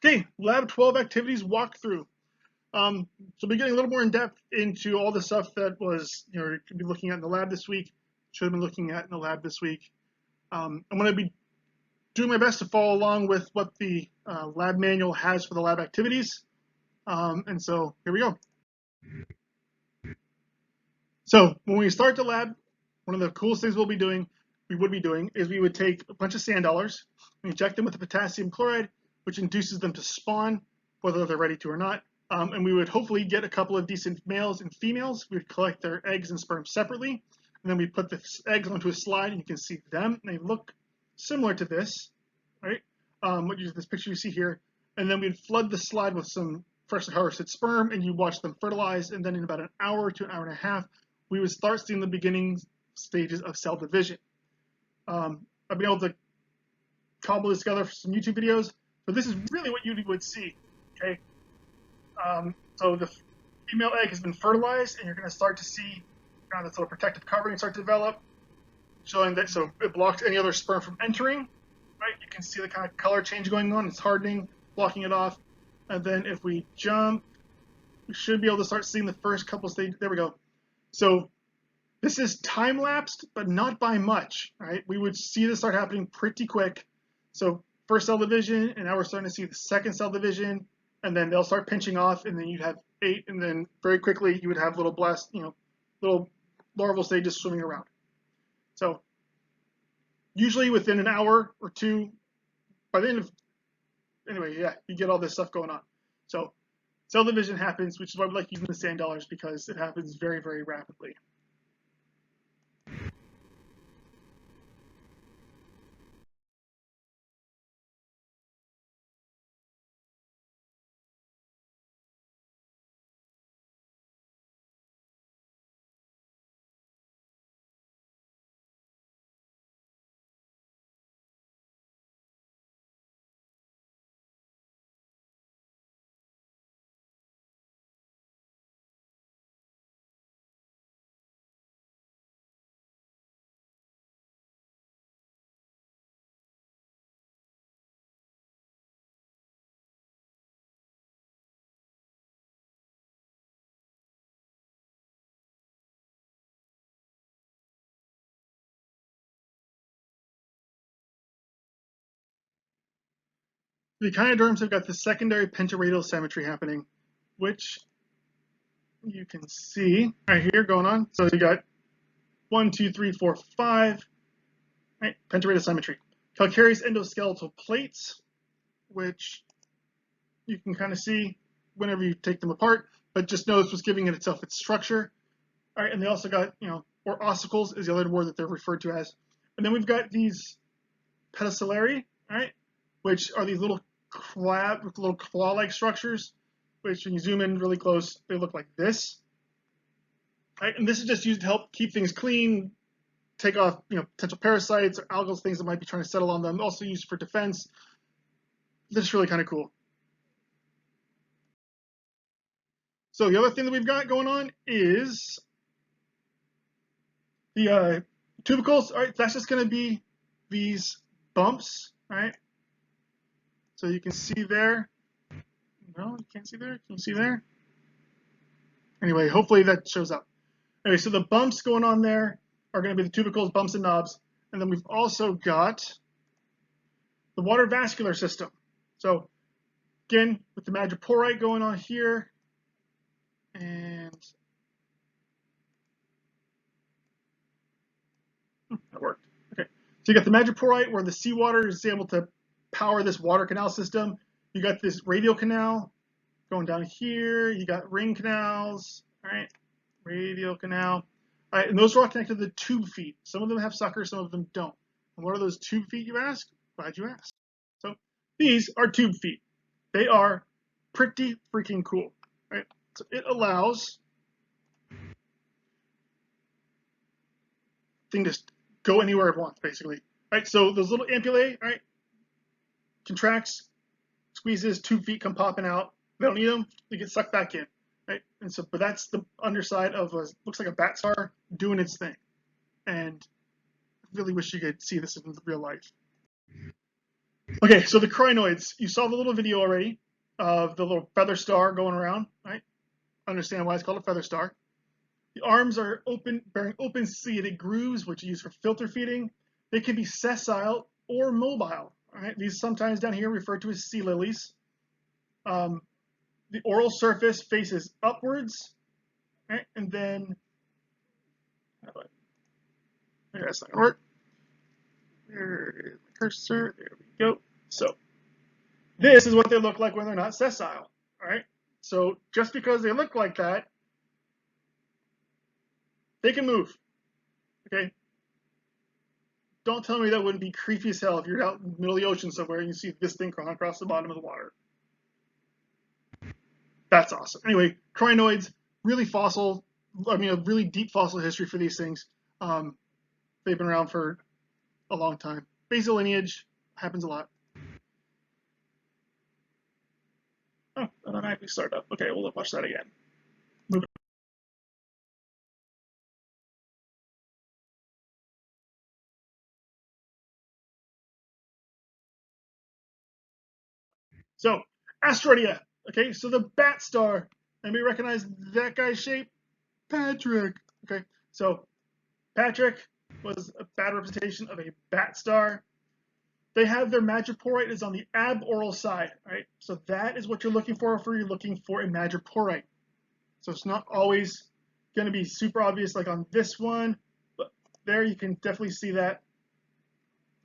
Okay, Lab 12 activities walkthrough. So we're getting a little more in depth into all the stuff that was, you could be looking at in the lab this week, should have been looking at in the lab this week. I'm going to be doing my best to follow along with what the lab manual has for the lab activities. And so here we go. So when we start the lab, one of the coolest things we would be doing is we would take a bunch of sand dollars and inject them with the potassium chloride, which induces them to spawn, whether they're ready to or not. And we would hopefully get a couple of decent males and females. We would collect their eggs and sperm separately, and then we put the eggs onto a slide, and you can see them. And they look similar to this, right? This picture you see here. And then we'd flood the slide with some freshly harvested sperm, and you watch them fertilize. And then in about an hour to an hour and a half, we would start seeing the beginning stages of cell division. I've been able to cobble this together for some YouTube videos, but this is really what you would see, okay? So the female egg has been fertilized, and you're going to start to see kind of this little protective covering start to develop, showing that, so it blocks any other sperm from entering, right? You can see the kind of color change going on. It's hardening, blocking it off. And then if we jump, we should be able to start seeing the first couple stages. There we go. So this is time-lapsed, but not by much, right? We would see this start happening pretty quick. So first cell division, and now we're starting to see the second cell division, and then they'll start pinching off, and then you'd have 8, and then very quickly you would have little little larval stages swimming around. So usually within an hour or two, by the end of, anyway, yeah, you get all this stuff going on. So cell division happens, which is why we like using the sand dollars, because it happens very, very rapidly. The echinoderms have got the secondary pentaradial symmetry happening, which you can see right here going on. So you got 1, 2, 3, 4, 5, right? Pentaradial symmetry. Calcareous endoskeletal plates, which you can kind of see whenever you take them apart, but just know this was giving it itself its structure. All right, and they also got, or ossicles is the other word that they're referred to as. And then we've got these pedicellari, right, which are these little claw-like structures, which when you zoom in really close, they look like this. Right? And this is just used to help keep things clean, take off potential parasites or algal things that might be trying to settle on them. Also used for defense. This is really kind of cool. So the other thing that we've got going on is the tubercles. All right, that's just going to be these bumps, right? So you can see there. No, you can't see there. Can you see there? Anyway, hopefully that shows up. Anyway, so the bumps going on there are going to be the tubercles, bumps, and knobs. And then we've also got the water vascular system. So again, with the madreporite going on here, and that worked. Okay, so you got the madreporite where the seawater is able to power this water canal system. You got this radial canal going down here. You got ring canals, all right? Radial canal. All right, and those are all connected to the tube feet. Some of them have suckers, some of them don't. And what are those tube feet, you ask? Glad you asked. So these are tube feet. They are pretty freaking cool, right? So it allows thing to go anywhere it wants, basically. Right? So those little ampullae, right, contracts, squeezes, tube feet come popping out. They don't need them, they get sucked back in. Right? And so, but that's the underside of a, looks like a bat star doing its thing. And I really wish you could see this in real life. Okay, so the crinoids. You saw the little video already of the little feather star going around, right? Understand why it's called a feather star. The arms are open, bearing open ciliated grooves, which are used for filter feeding. They can be sessile or mobile. All right, these sometimes down here referred to as sea lilies. The oral surface faces upwards, right? And then, that's not gonna work. Where is my cursor? There we go. So this is what they look like when they're not sessile. All right. So just because they look like that, they can move. Okay. Don't tell me that wouldn't be creepy as hell if you're out in the middle of the ocean somewhere and you see this thing crawling across the bottom of the water. That's awesome. Anyway, crinoids, really fossil. I mean, a really deep fossil history for these things. They've been around for a long time. Basal lineage happens a lot. Oh, and then I actually start up. Okay, we'll watch that again. Move. So, Asteroidea. Okay, so the bat star. Anybody recognize that guy's shape? Patrick. Okay, so Patrick was a bad representation of a bat star. They have their madreporite is on the aboral side, right? So that is what you're looking for if you're looking for a madreporite. So it's not always going to be super obvious like on this one, but there you can definitely see that.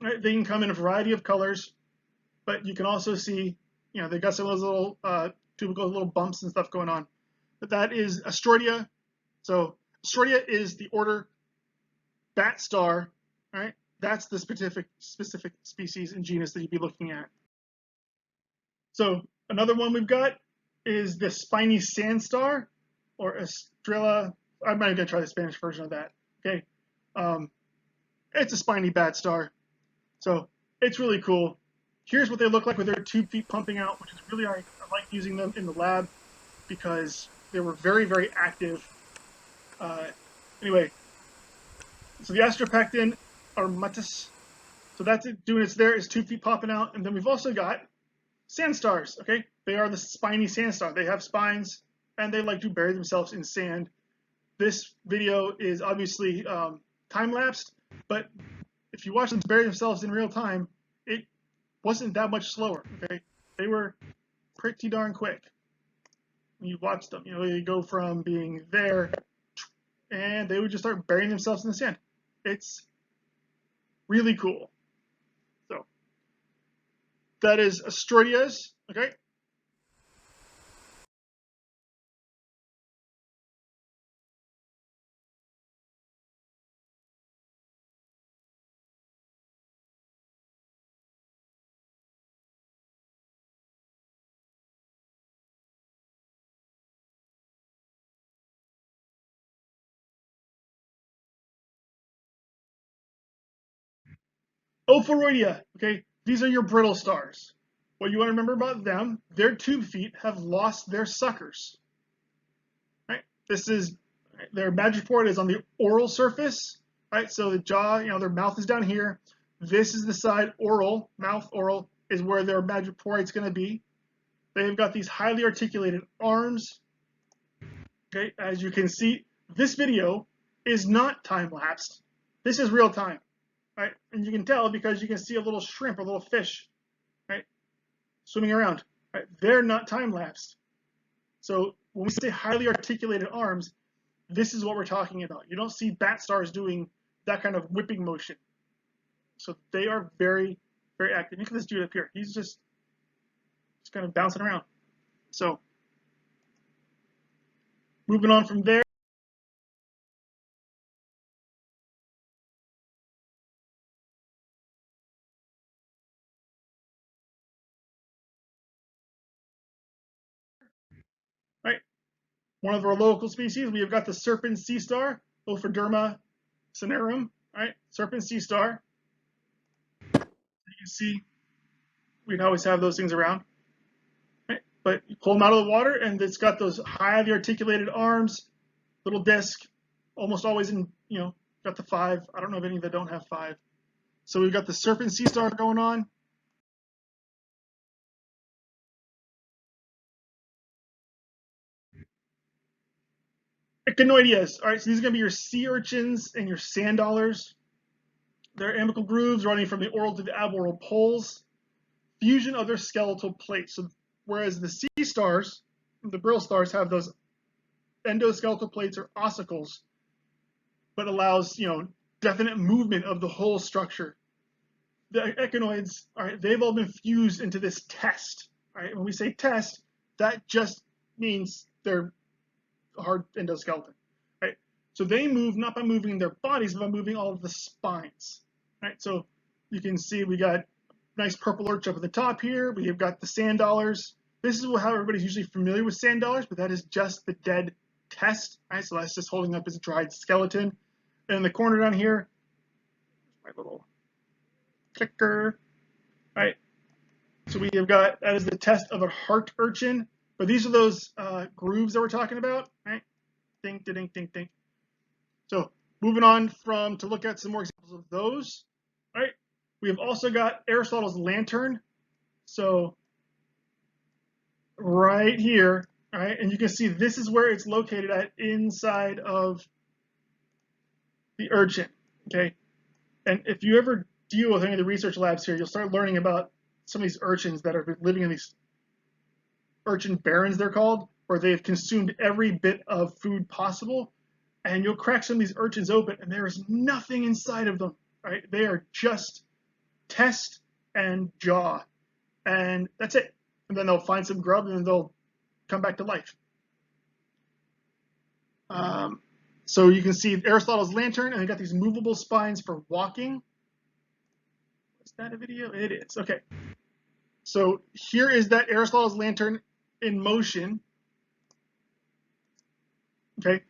Right? They can come in a variety of colors, but you can also see, you know, they got some of those little tubercle little bumps and stuff going on. But that is Asteroidea. So Asteroidea is the order bat star, right? That's the specific species and genus that you'd be looking at. So another one we've got is the spiny sand star, or Estrella. I'm not even gonna try the Spanish version of that. Okay, it's a spiny bat star, so it's really cool. Here's what they look like with their 2 feet pumping out, which is really I like using them in the lab because they were very active. Anyway, so the Astropecten armatus. So that's it doing its there. It's 2 feet popping out, and then we've also got sand stars. Okay, they are the spiny sand star. They have spines, and they like to bury themselves in sand. This video is obviously time lapsed, but if you watch them bury themselves in real time, it wasn't that much slower. Okay, they were pretty darn quick. When you watch them, you know, they go from being there, and they would just start burying themselves in the sand. It's really cool. So that is Asteroideas. Okay. Ophiroidea, okay? These are your brittle stars. What you want to remember about them, their tube feet have lost their suckers. Right? This is their madreport is on the oral surface, right? So the jaw, you know, their mouth is down here. This is the side oral, mouth oral is where their madreport is going to be. They've got these highly articulated arms. Okay, as you can see, this video is not time lapsed. This is real time. Right? And you can tell because you can see a little shrimp, a little fish, right, swimming around. Right? They're not time lapsed. So when we say highly articulated arms, this is what we're talking about. You don't see bat stars doing that kind of whipping motion. So they are very active. Look at this dude up here. He's just kind of bouncing around. So moving on from there. Right, one of our local species, we have got the serpent sea star, Ophiderma cinerum, right? Serpent sea star. You can see we'd always have those things around. Right? But you pull them out of the water, and it's got those highly articulated arms, little disc, almost always in, you know, got the 5. I don't know of any that don't have 5. So we've got the serpent sea star going on. Echinoideas. All right, so these are going to be your sea urchins and your sand dollars. Their umbilical grooves running from the oral to the aboral poles. Fusion of their skeletal plates. So whereas the sea stars, the brill stars, have those endoskeletal plates or ossicles, but allows, definite movement of the whole structure. The echinoids, all right, they've all been fused into this test. All right, when we say test, that just means they're hard endoskeleton. Right, so they move not by moving their bodies, but by moving all of the spines. Right, so you can see we got nice purple arch up at the top here. We've got the sand dollars. This is how everybody's usually familiar with sand dollars, but that is just the dead test. Right, so that's just holding up his dried skeleton. And in the corner down here, my little clicker. Right, so we have got, that is the test of a heart urchin. But these are those grooves that we're talking about. Right, ding, ding, ding, ding. So moving on to look at some more examples of those. Right, we have also got Aristotle's lantern. So right here, all right, and you can see this is where it's located at inside of the urchin, okay? And if you ever deal with any of the research labs here, you'll start learning about some of these urchins that are living in these urchin barrens, they're called, where they've consumed every bit of food possible, and you'll crack some of these urchins open, and there is nothing inside of them, right? They are just test and jaw, and that's it. And then they'll find some grub, and then they'll come back to life. So you can see Aristotle's lantern, and they got these movable spines for walking. Is that a video? It is. Okay. So here is that Aristotle's lantern in motion. Okay.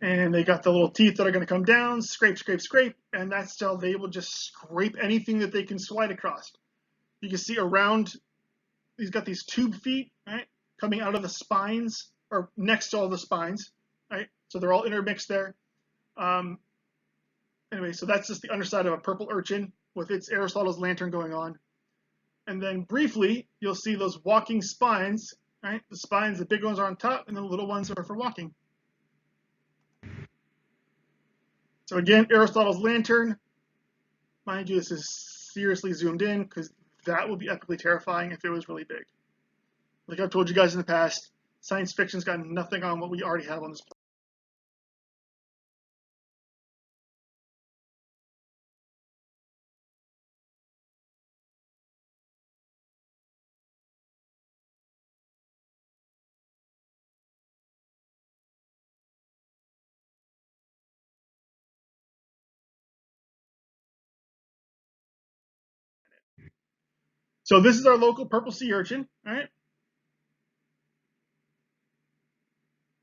And they got the little teeth that are going to come down, scrape, scrape, scrape, and that's how they will just scrape anything that they can slide across. You can see around, he's got these tube feet, right, coming out of the spines, or next to all the spines, right? So they're all intermixed there. Anyway, so that's just the underside of a purple urchin with its Aristotle's lantern going on. And then briefly, you'll see those walking spines, right? The spines, the big ones are on top, and the little ones are for walking. So again, Aristotle's lantern. Mind you, this is seriously zoomed in because that would be epically terrifying if it was really big. Like I've told you guys in the past, science fiction's got nothing on what we already have on this planet. So this is our local purple sea urchin, all right?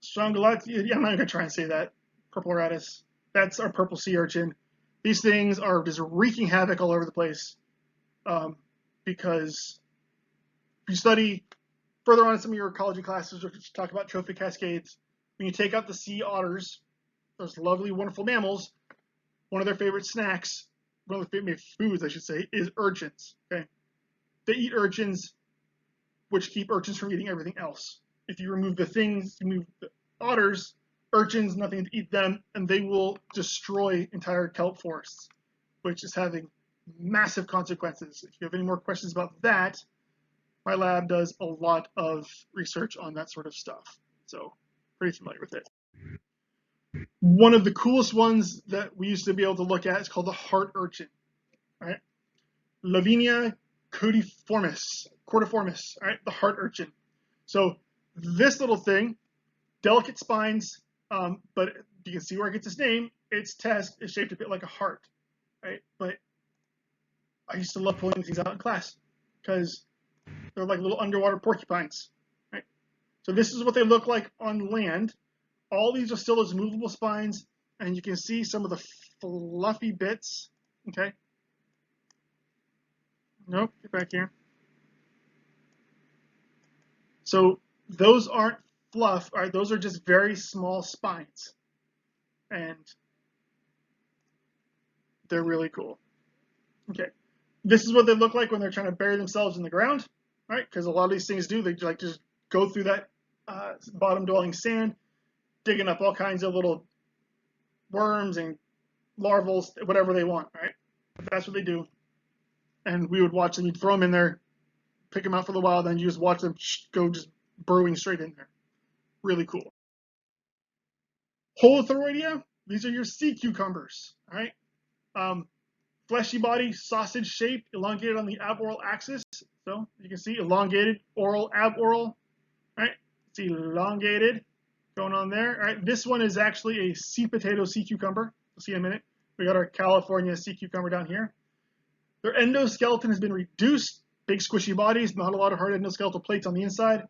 Strongylus, yeah, I'm not gonna try and say that. Purple ratus. That's our purple sea urchin. These things are just wreaking havoc all over the place because if you study further on in some of your ecology classes, which talk about trophic cascades, when you take out the sea otters, those lovely, wonderful mammals, one of their favorite snacks, one of their favorite foods, I should say, is urchins. Okay, they eat urchins, which keep urchins from eating everything else. If you remove the things, you remove the otters, urchins, nothing to eat them, and they will destroy entire kelp forests, which is having massive consequences. If you have any more questions about that, my lab does a lot of research on that sort of stuff, so pretty familiar with it. One of the coolest ones that we used to be able to look at is called the heart urchin. All right, Lavinia cordiformis, all right, the heart urchin. So this little thing, delicate spines, but you can see where it gets its name. Its test is shaped a bit like a heart, right? But I used to love pulling these out in class because they're like little underwater porcupines, right? So this is what they look like on land. All these are still those movable spines, and you can see some of the fluffy bits, okay? Nope, get back here. So those aren't fluff, all right? Those are just very small spines, and they're really cool. Okay, this is what they look like when they're trying to bury themselves in the ground, right? Because a lot of these things do, they like just go through that bottom dwelling sand. digging up all kinds of little worms and larvals, whatever they want, right? That's what they do. And we would watch them. You'd throw them in there, pick them out for the wild, then you just watch them go just burrowing straight in there. Really cool. Holothuridia, these are your sea cucumbers, all right? Fleshy body, sausage shape, elongated on the aboral axis. So you can see elongated, oral, aboral, right? It's elongated going on there. All right, this one is actually a sea potato sea cucumber. We'll see in a minute. We got our California sea cucumber down here. Their endoskeleton has been reduced, big squishy bodies, not a lot of hard endoskeletal plates on the inside.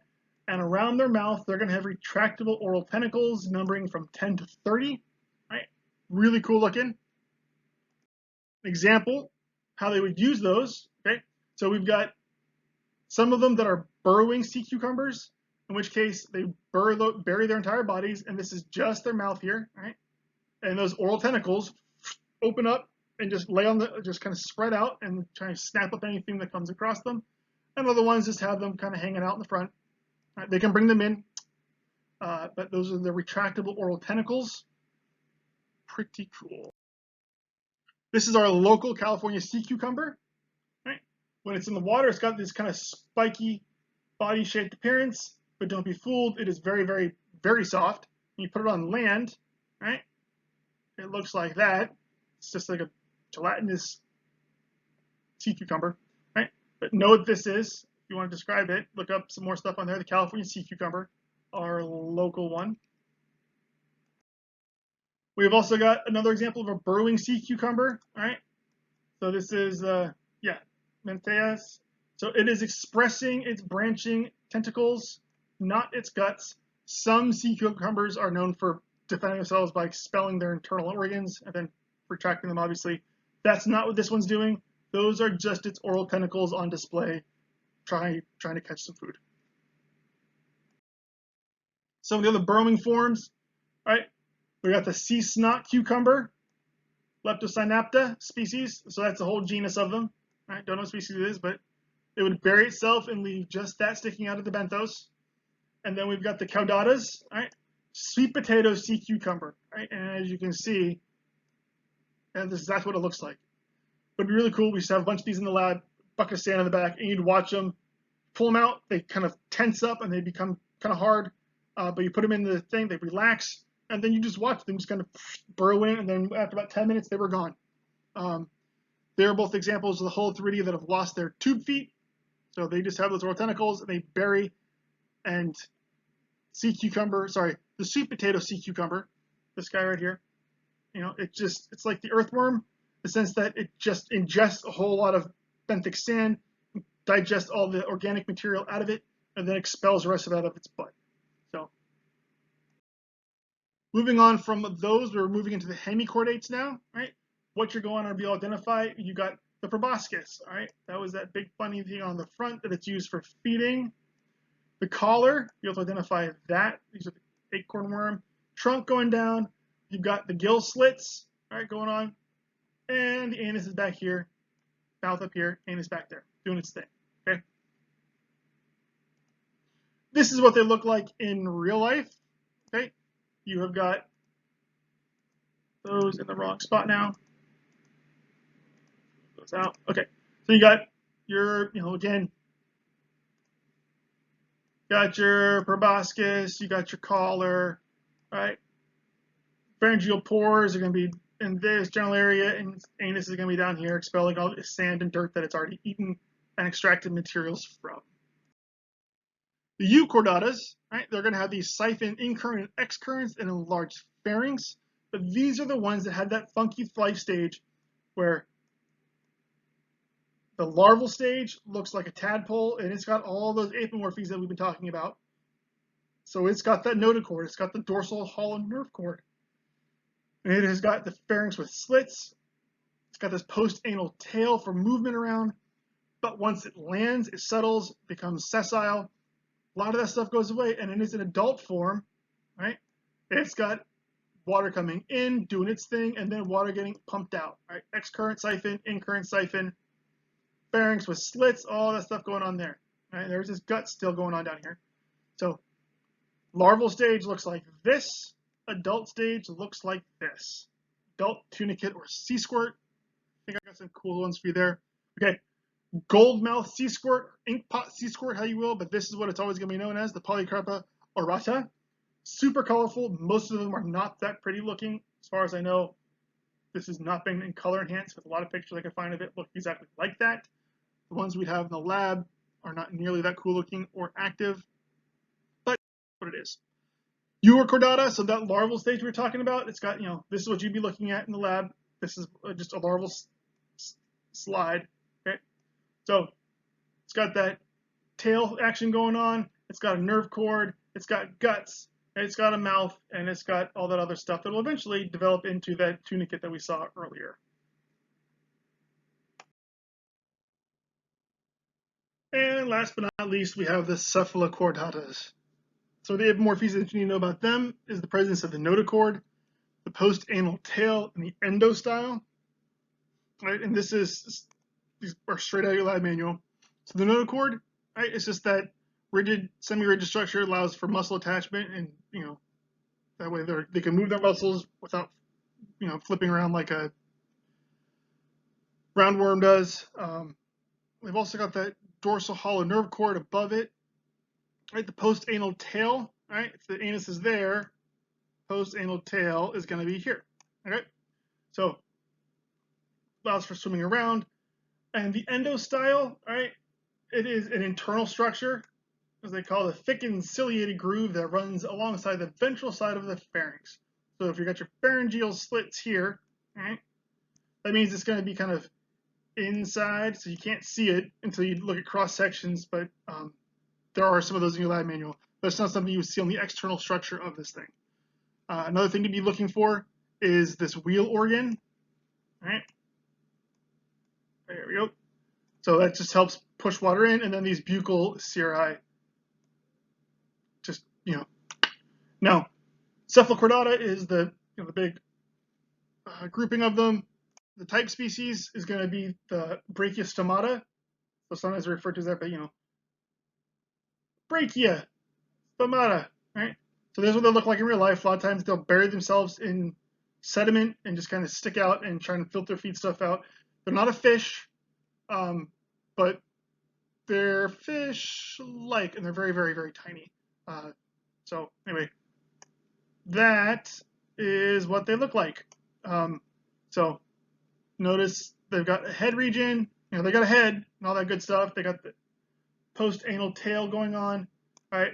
And around their mouth, they're going to have retractable oral tentacles numbering from 10 to 30. Right? Really cool looking. Example, how they would use those. Okay, so we've got some of them that are burrowing sea cucumbers, in which case they bury their entire bodies, and this is just their mouth here, right? And those oral tentacles open up and just lay on the, just kind of spread out and try to snap up anything that comes across them. And other ones just have them kind of hanging out in the front. Right, they can bring them in, but those are the retractable oral tentacles. Pretty cool. This is our local California sea cucumber. Right? When it's in the water, it's got this kind of spiky body-shaped appearance, but don't be fooled. It is very, very, very soft. When you put it on land, right? It looks like that. It's just like a gelatinous sea cucumber, right? But know what this is. If you want to describe it, look up some more stuff on there. The California sea cucumber, our local one. We've also got another example of a burrowing sea cucumber, right? So this is, Menteas. So it is expressing its branching tentacles, not its guts. Some sea cucumbers are known for defending themselves by expelling their internal organs and then retracting them, obviously. That's not what this one's doing. Those are just its oral tentacles on display, trying to catch some food. Some of the other burrowing forms, right? We got the sea snot cucumber, Leptosynapta species. So that's a whole genus of them. Right? Don't know what species it is, but it would bury itself and leave just that sticking out of the benthos. And then we've got the caudatas, right? Sweet potato sea cucumber, right? And as you can see, and that's what it looks like. But it'd be really cool. We used to have a bunch of these in the lab, bucket of sand in the back, and you'd watch them, pull them out, they kind of tense up and they become kind of hard. But you put them in the thing, they relax, and then you just watch them just kind of burrow in, and then after about 10 minutes, they were gone. They're both examples of the Holothuridia that have lost their tube feet. So they just have those oral tentacles, and they bury. And sea cucumber, sorry, the sweet potato sea cucumber, this guy right here, it's like the earthworm, in the sense that it just ingests a whole lot of benthic sand, digests all the organic material out of it, and then expels the rest of it out of its butt. So, moving on from those, we're moving into the hemichordates now, right? What you're going to be able to identify, you got the proboscis, all right? That was that big funny thing on the front that it's used for feeding. The collar, you'll be able to identify that. These are the acorn worm. Trunk going down. You've got the gill slits, all right, going on. And the anus is back here. Mouth up here. Anus back there, doing its thing, okay? This is what they look like in real life, okay? You have got those in the wrong spot now. Those out. Okay. So you got your, again, got your proboscis, you got your collar, right? Pharyngeal pores are going to be in this general area, and anus is going to be down here, expelling all the sand and dirt that it's already eaten and extracted materials from. The euchordatas, right? They're going to have these siphon incurrent and excurrents and enlarged pharynx, but these are the ones that had that funky life stage where the larval stage looks like a tadpole, and it's got all those apomorphies that we've been talking about. So it's got that notochord, it's got the dorsal hollow nerve cord. And it has got the pharynx with slits. It's got this post-anal tail for movement around. But once it lands, it settles, becomes sessile. A lot of that stuff goes away, and it is an adult form, right? It's got water coming in, doing its thing, and then water getting pumped out, right? Excurrent siphon, incurrent siphon, pharynx with slits, all that stuff going on there. Right? There's this gut still going on down here. So larval stage looks like this, adult stage looks like this. Adult tunicate or sea squirt. I think I got some cool ones for you there. Okay, gold mouth sea squirt, ink pot sea squirt, how you will, but this is what it's always going to be known as, the Polycarpa aurata. Super colorful. Most of them are not that pretty looking. As far as I know, this has not been in color enhanced, with a lot of pictures I could find of it look exactly like that. The ones we have in the lab are not nearly that cool looking or active, but what it is. Chordata, so that larval stage we were talking about, it's got, this is what you'd be looking at in the lab. This is just a larval slide. Okay, so it's got that tail action going on. It's got a nerve cord. It's got guts. It's got a mouth, and it's got all that other stuff that will eventually develop into that tunicate that we saw earlier. And last but not least, we have the Cephalochordatas. So the apomorphies that you need to know about them is the presence of the notochord, the post-anal tail, and the endostyle. Right, and these are straight out of your lab manual. So the notochord, right, it's just that rigid, semi-rigid structure, allows for muscle attachment, and that way they can move their muscles without flipping around like a roundworm does. We've also got that dorsal hollow nerve cord above it. Right, the post-anal tail. Right, if the anus is there, post-anal tail is going to be here. Okay, so allows for swimming around. And the endostyle, right, it is an internal structure, as they call it, a thickened ciliated groove that runs alongside the ventral side of the pharynx. So if you got your pharyngeal slits here, right, that means it's going to be kind of inside, so you can't see it until you look at cross sections, but there are some of those in your lab manual. But it's not something you would see on the external structure of this thing. Another thing to be looking for is this wheel organ. Right? There we go. So that just helps push water in, and then these buccal cirri. Just Now, Cephalochordata is the big grouping of them. The type species is going to be the Brachiostomata. So sometimes referred to as that, but Brachia, stomata, right? So this is what they look like in real life. A lot of times they'll bury themselves in sediment and just kind of stick out and try and filter feed stuff out. They're not a fish, but they're fish-like, and they're very, very, very tiny. So anyway, that is what they look like. So notice they've got a head region. They got a head and all that good stuff. They got the post-anal tail going on, right?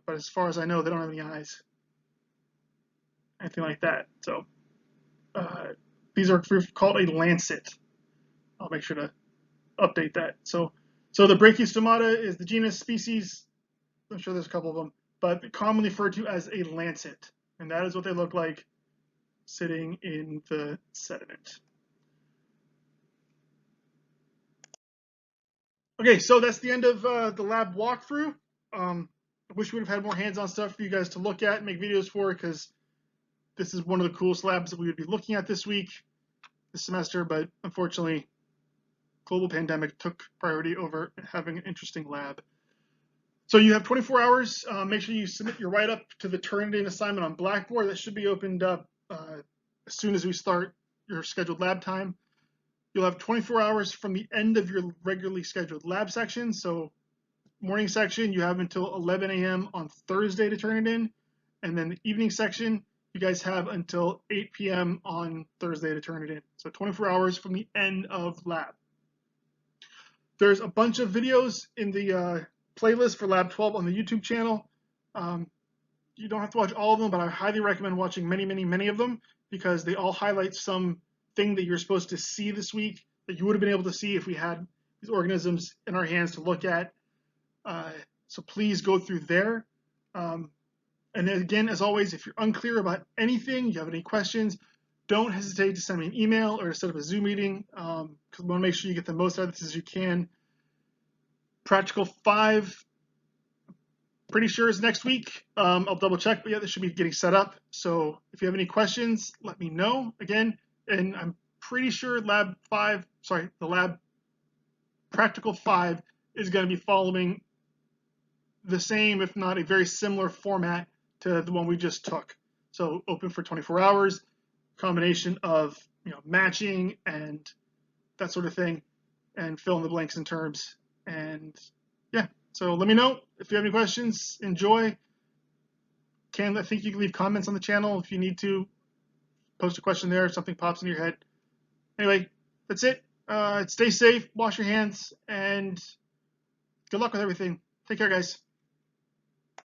But as far as I know, they don't have any eyes, anything like that. So these are called a lancet. I'll make sure to update that. So the Brachiostomata is the genus, species. I'm sure there's a couple of them, but commonly referred to as a lancet, and that is what they look like sitting in the sediment. Okay, so that's the end of the lab walkthrough. I wish we would have had more hands-on stuff for you guys to look at and make videos for, because this is one of the coolest labs that we would be looking at this semester, but unfortunately, global pandemic took priority over having an interesting lab. So you have 24 hours. Make sure you submit your write-up to the Turnitin assignment on Blackboard. That should be opened up as soon as we start your scheduled lab time. You'll have 24 hours from the end of your regularly scheduled lab section. So morning section, you have until 11 a.m. on Thursday to turn it in. And then the evening section, you guys have until 8 p.m. on Thursday to turn it in. So 24 hours from the end of lab. There's a bunch of videos in the playlist for Lab 12 on the YouTube channel. You don't have to watch all of them, but I highly recommend watching many, many, many of them, because they all highlight some thing that you're supposed to see this week that you would have been able to see if we had these organisms in our hands to look at. So please go through there. And again, as always, if you're unclear about anything, you have any questions, don't hesitate to send me an email or to set up a Zoom meeting, because we want to make sure you get the most out of this as you can. Practical 5, pretty sure is next week. I'll double check, but yeah, this should be getting set up. So if you have any questions, let me know again. And I'm pretty sure the lab practical 5 is going to be following the same, if not a very similar format to the one we just took. So open for 24 hours, combination of matching and that sort of thing, and fill in the blanks in terms. And yeah, so let me know if you have any questions. Enjoy. I think you can leave comments on the channel if you need to. Post a question there if something pops in your head. Anyway, that's it. Stay safe, wash your hands, and good luck with everything. Take care, guys.